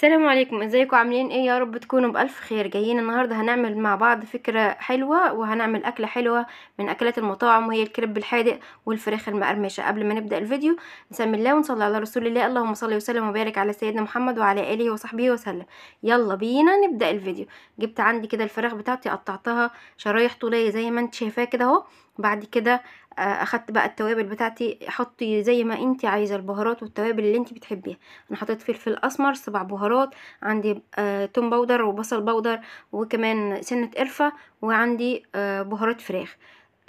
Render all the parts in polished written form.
السلام عليكم، ازيكم عاملين ايه؟ يا رب تكونوا بألف خير. جايين النهارده هنعمل مع بعض فكرة حلوة، وهنعمل أكلة حلوة من أكلات المطاعم، وهي الكريب الحادق والفراخ المقرمشة. قبل ما نبدأ الفيديو نسمي الله ونصلي على رسول الله. اللهم صل وسلم وبارك على سيدنا محمد وعلى آله وصحبه وسلم. يلا بينا نبدأ الفيديو. جبت عندي كده الفراخ بتاعتي، قطعتها شرايح طولية زي ما انت شايفاه كده اهو. بعد كده اخدت بقى التوابل بتاعتي. حطي زي ما انت عايزه البهارات والتوابل اللي انت بتحبيها. انا حطيت فلفل اسمر 7 بهارات، عندي توم باودر وبصل باودر، وكمان سنه قرفه، وعندي بهارات فراخ.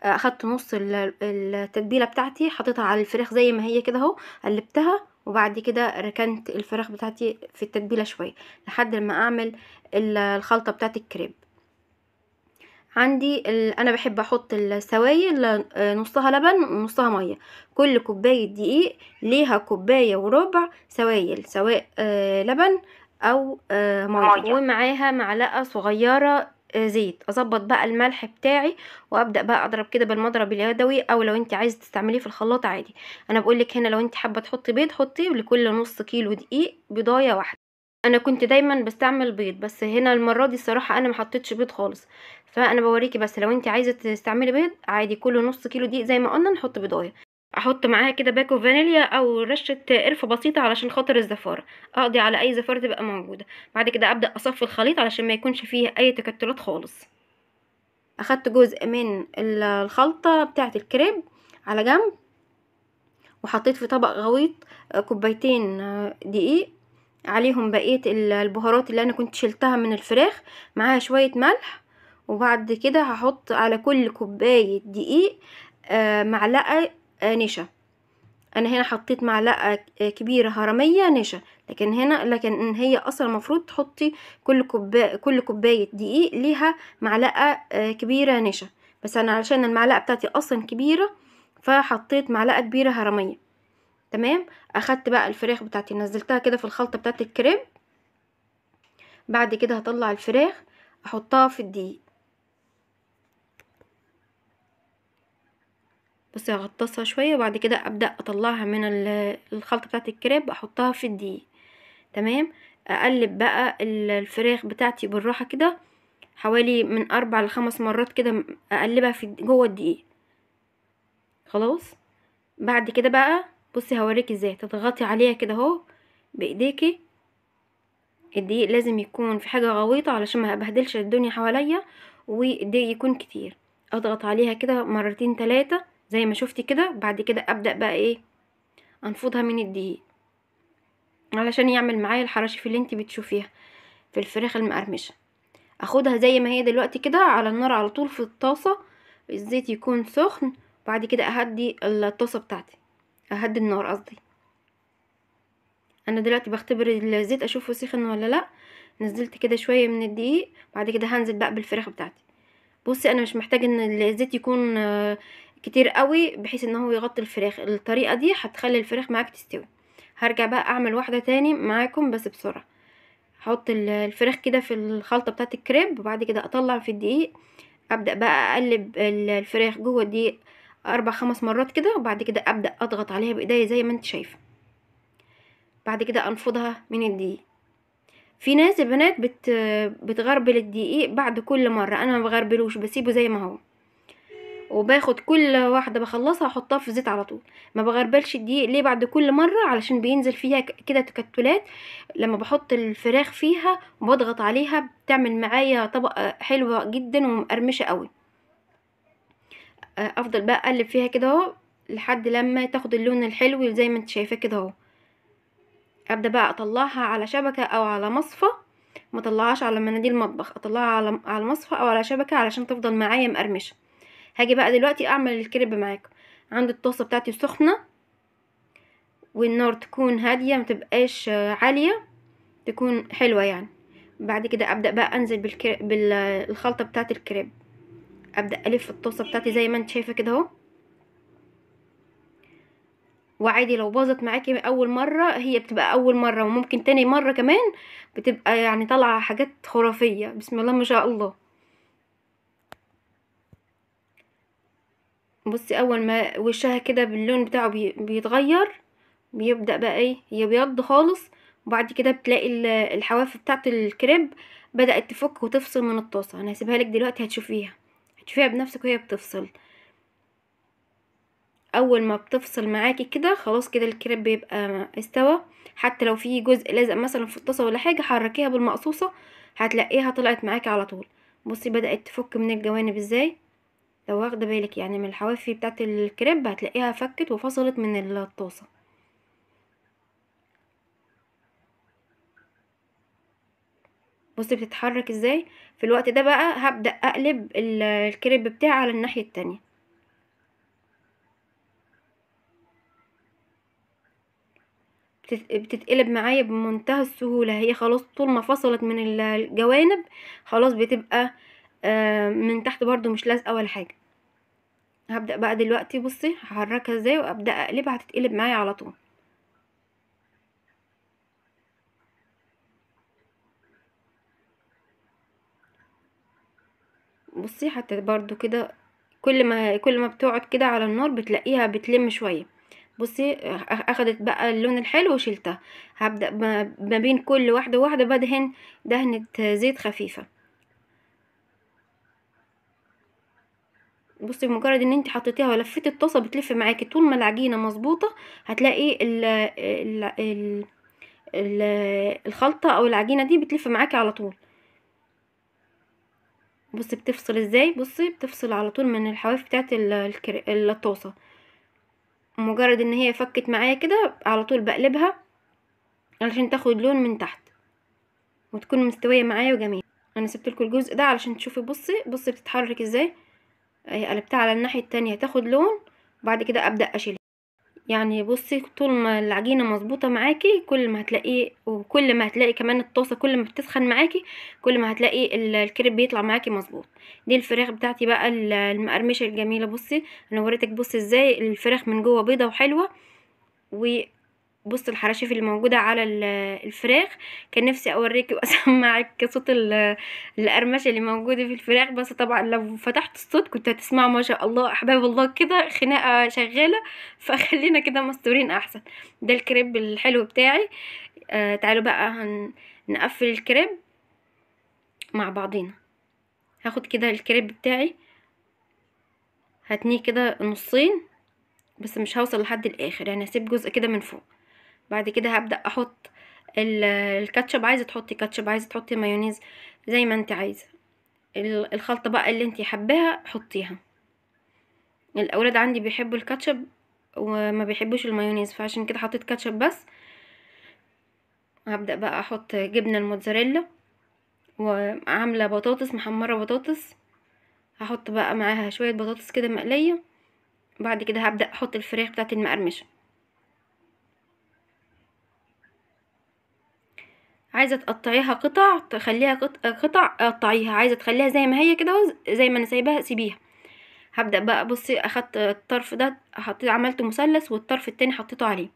اخدت نص التتبيله بتاعتي، حطيتها على الفراخ زي ما هي كده اهو، قلبتها، وبعد كده ركنت الفراخ بتاعتي في التتبيله شويه لحد ما اعمل الخلطه بتاعت الكريب. عندي انا بحب احط السوائل نصها لبن ونصها ميه. كل كوبايه دقيق ليها كوبايه وربع سوائل، سواء لبن او ميه، ومعاها معلقه صغيره زيت. اظبط بقى الملح بتاعي، وابدا بقى اضرب كده بالمضرب اليدوي، او لو انت عايزه تستعمليه في الخلاط عادي. انا بقولك هنا لو انت حابه تحطي بيض، حطي لكل نص كيلو دقيق بيضايه واحده. انا كنت دايما بستعمل بيض، بس هنا المره دي الصراحه انا ما حطيتش بيض خالص. فانا بوريكي، بس لو انت عايزه تستعملي بيض عادي، كل نص كيلو دقيق زي ما قلنا نحط بيضايه. احط معاها كده باكو فانيليا او رشه قرفه بسيطه علشان خاطر الزفاره، اقضي على اي زفاره تبقى موجوده. بعد كده ابدا اصفي الخليط علشان ما يكونش فيه اي تكتلات خالص. اخدت جزء من الخلطه بتاعه الكريب على جنب، وحطيت في طبق غويط كوبايتين دقيق، عليهم بقية البهارات اللي انا كنت شلتها من الفراخ، معاها شوية ملح. وبعد كده هحط على كل كوباية دقيق معلقة نشا. انا هنا حطيت معلقة كبيرة هرمية نشا، لكن هي اصلا المفروض تحطي كل كوباية دقيق ليها معلقة كبيرة نشا. بس انا علشان المعلقة بتاعتي اصلا كبيرة فحطيت معلقة كبيرة هرمية. تمام. اخدت بقى الفراخ بتاعتي، نزلتها كده في الخلطة بتاعت الكريب. بعد كده هطلع الفراخ احطها في الدقيق. بصي هغطسها شويه، وبعد كده ابدا اطلعها من الخلطه بتاعت الكريب، احطها في الدقيق. تمام. اقلب بقى الفراخ بتاعتي بالراحه كده، حوالي من 4 ل5 مرات كده، اقلبها في جوه الدقيق. خلاص. بعد كده بقى بصي هوريك ازاي تضغطي عليها كده اهو بايديكي. الدقيق لازم يكون في حاجه غويطه علشان ما ابهدلش الدنيا حواليا، والدقيق يكون كتير. اضغط عليها كده مرتين 3 زي ما شفتي كده. بعد كده ابدا بقى ايه، انفضها من الدقيق علشان يعمل معايا الحراشف اللي انت بتشوفيها في الفراخ المقرمشه. اخدها زي ما هي دلوقتي كده على النار على طول في الطاسه، الزيت يكون سخن. بعد كده اهدي الطاسه بتاعتي، اهدي النار قصدي. انا دلوقتي بختبر الزيت اشوفه سخن ولا لا. نزلت كده شويه من الدقيق، بعد كده هنزل بقى بالفراخ بتاعتي. بصي انا مش محتاجه ان الزيت يكون كتير قوي بحيث ان هو يغطي الفراخ. الطريقه دي هتخلي الفراخ معاك تستوي. هرجع بقى اعمل واحده تاني معاكم بس بسرعه. هحط الفراخ كده في الخلطه بتاعه الكريب، وبعد كده اطلع في الدقيق. ابدا بقى اقلب الفراخ جوه الدقيق 4 5 مرات كده، وبعد كده ابدا اضغط عليها بايديا زي ما انت شايفه. بعد كده انفضها من الدقيق. في ناس البنات بتغربل الدقيق بعد كل مره، انا ما بغربلوش، بسيبه زي ما هو، وباخد كل واحده بخلصها احطها في الزيت على طول. ما بغربلش الدقيق ليه بعد كل مره؟ علشان بينزل فيها كده تكتلات. لما بحط الفراخ فيها وبضغط عليها بتعمل معايا طبقه حلوه جدا ومقرمشه قوي. افضل بقى اقلب فيها كده اهو لحد لما تاخد اللون الحلو زي ما انت شايفاه كده اهو. ابدا بقى اطلعها على شبكه او على مصفى، ما اطلعهاش على مناديل مطبخ، اطلعها على مصفى او على شبكه علشان تفضل معايا مقرمشه. هاجي بقى دلوقتي اعمل الكريب معاكم. عندي الطاسه بتاعتي سخنه، والنار تكون هاديه، ما تبقاش عاليه، تكون حلوه يعني. بعد كده ابدا بقى انزل بالخلطه بتاعه الكريب. ابدا الف الطاسه بتاعتي زي ما انت شايفه كده اهو. وعادي لو باظت معاكي اول مره، هي بتبقى اول مره، وممكن تاني مره كمان بتبقى يعني طالعه حاجات خرافيه، بسم الله ما شاء الله. بصي اول ما وشها كده باللون بتاعه بيتغير، بيبدأ بقى ايه، يبيض خالص، وبعد كده بتلاقي الحواف بتاعه الكريب بدأت تفك وتفصل من الطاسة. انا هسيبها لك دلوقتي هتشوفيها بنفسك وهي بتفصل. اول ما بتفصل معاكي كده خلاص كده الكريب بيبقى استوى. حتى لو في جزء لازق مثلا في الطاسه ولا حاجه، حركيها بالمقصوصه هتلاقيها طلعت معاكي على طول. بصي بدأت تفك من الجوانب ازاي، لو واخده بالك يعني من الحوافي بتاعه الكريب هتلاقيها فكت وفصلت من الطاسه. بصي بتتحرك ازاي. في الوقت ده بقى هبدأ اقلب الكريب بتاعي على الناحيه التانية. بتتقلب معايا بمنتهى السهولة. هي خلاص طول ما فصلت من الجوانب خلاص بتبقى من تحت برضو مش لازقة ولا حاجة. هبدأ بقى دلوقتي بصي هحركها ازاي وابدأ اقلبها، هتتقلب معايا على طول. بصي حتى برضو كده كل ما بتقعد كده على النار بتلاقيها بتلم شوية. بصي اخدت بقى اللون الحلو وشلتها. هبدأ ما بين كل واحدة وواحدة بدهن دهنة زيت خفيفة. بصي بمجرد ان انت حطيتيها ولفيتي الطاسه بتلف معاكي طول ما العجينه مظبوطه. هتلاقي ال الخلطه او العجينه دي بتلف معاكي على طول. بصي بتفصل ازاي. بصي بتفصل على طول من الحواف بتاعت الطاسه. مجرد ان هي فكت معايا كده على طول بقلبها علشان تاخد لون من تحت وتكون مستويه معايا وجميله. انا سبت لكم الجزء ده علشان تشوفي. بصي بتتحرك ازاي. اهي قلبتها على الناحيه التانية تاخد لون. وبعد كده ابدا اشيل. يعني بصي طول ما العجينه مظبوطه معاكي كل ما هتلاقي كمان الطاسه كل ما بتسخن معاكي كل ما هتلاقي الكريب بيطلع معاكي مظبوط. دي الفراخ بتاعتي بقى المقرمشه الجميله. بصي انا وريتك بصي ازاي الفراخ من جوه بيضه وحلوه. وبص الحراشيف اللي موجوده على الفراخ. كان نفسي اوريكي واسمعك صوت القرمشه اللي موجوده في الفراخ، بس طبعا لو فتحت الصوت كنت هتسمعوا ما شاء الله احباب الله كده خناقه شغاله. فخلينا كده مستورين احسن. ده الكريب الحلو بتاعي. تعالوا بقى نقفل الكريب مع بعضينا. هاخد كده الكريب بتاعي هتنيه كده نصين، بس مش هوصل لحد الاخر يعني هسيب جزء كده من فوق. بعد كده هبدأ احط الكاتشب. عايزه تحطي كاتشب عايزه تحطي مايونيز زي ما انت عايزه. الخلطه بقى اللي انت حباها حطيها. الاولاد عندي بيحبوا الكاتشب وما بيحبوش المايونيز فعشان كده حطيت كاتشب بس. هبدأ بقى احط جبنه الموتزاريلا وعامله بطاطس محمره بطاطس. هحط بقى معاها شويه بطاطس كده مقليه. بعد كده هبدأ احط الفراخ بتاعت المقرمشه. عايزه تقطعيها قطع تخليها قطع قطعيها. عايزه تخليها زي ما هي كده زي ما انا سايباها سيبيها. هبدأ بقى بصي اخدت الطرف ده عملت مثلث والطرف التاني حطيته عليه.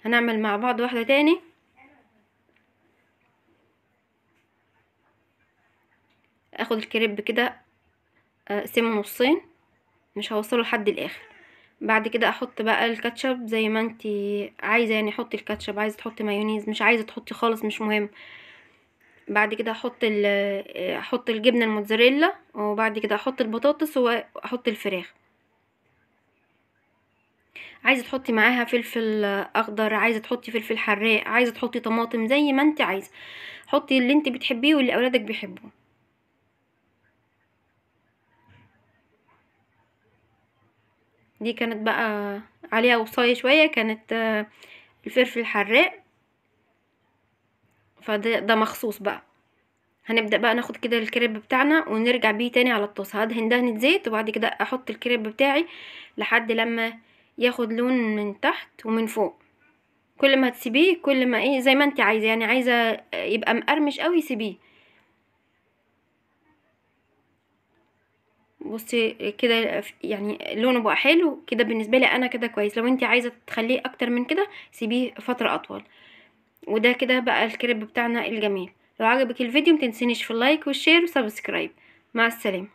هنعمل مع بعض واحده تاني. اخد الكريب كده اقسمه نصين مش هوصله لحد الاخر. بعد كده احط بقى الكاتشب زي ما انتي عايزه يعني حطي الكاتشب. عايزه تحطي مايونيز مش عايزه تحطي خالص مش مهم. بعد كده احط الجبنه الموتزاريلا وبعد كده احط البطاطس واحط الفراخ. عايزه تحطي معاها فلفل اخضر عايزه تحطي فلفل حراق عايزه تحطي طماطم زي ما انت عايزه. حطي اللي انت بتحبيه واللي اولادك بيحبوه. دي كانت بقى عليها وصاية شويه كانت الفلفل الحراق فده مخصوص بقى. هنبدأ بقى ناخد كده الكريب بتاعنا ونرجع بيه تاني على الطاسة. هدهن دهنة زيت وبعد كده احط الكريب بتاعي لحد لما ياخد لون من تحت ومن فوق. كل ما تسيبيه كل ما ايه زي ما انت عايزه يعني عايزه يبقى مقرمش قوي سيبيه. بصي كده يعني لونه بقى حلو كده بالنسبه لي انا كده كويس. لو انت عايزه تخليه اكتر من كده سيبيه فتره اطول. وده كده بقى الكريب بتاعنا الجميل. لو عجبك الفيديو متنسينيش في اللايك والشير وسبسكرايب. مع السلامه.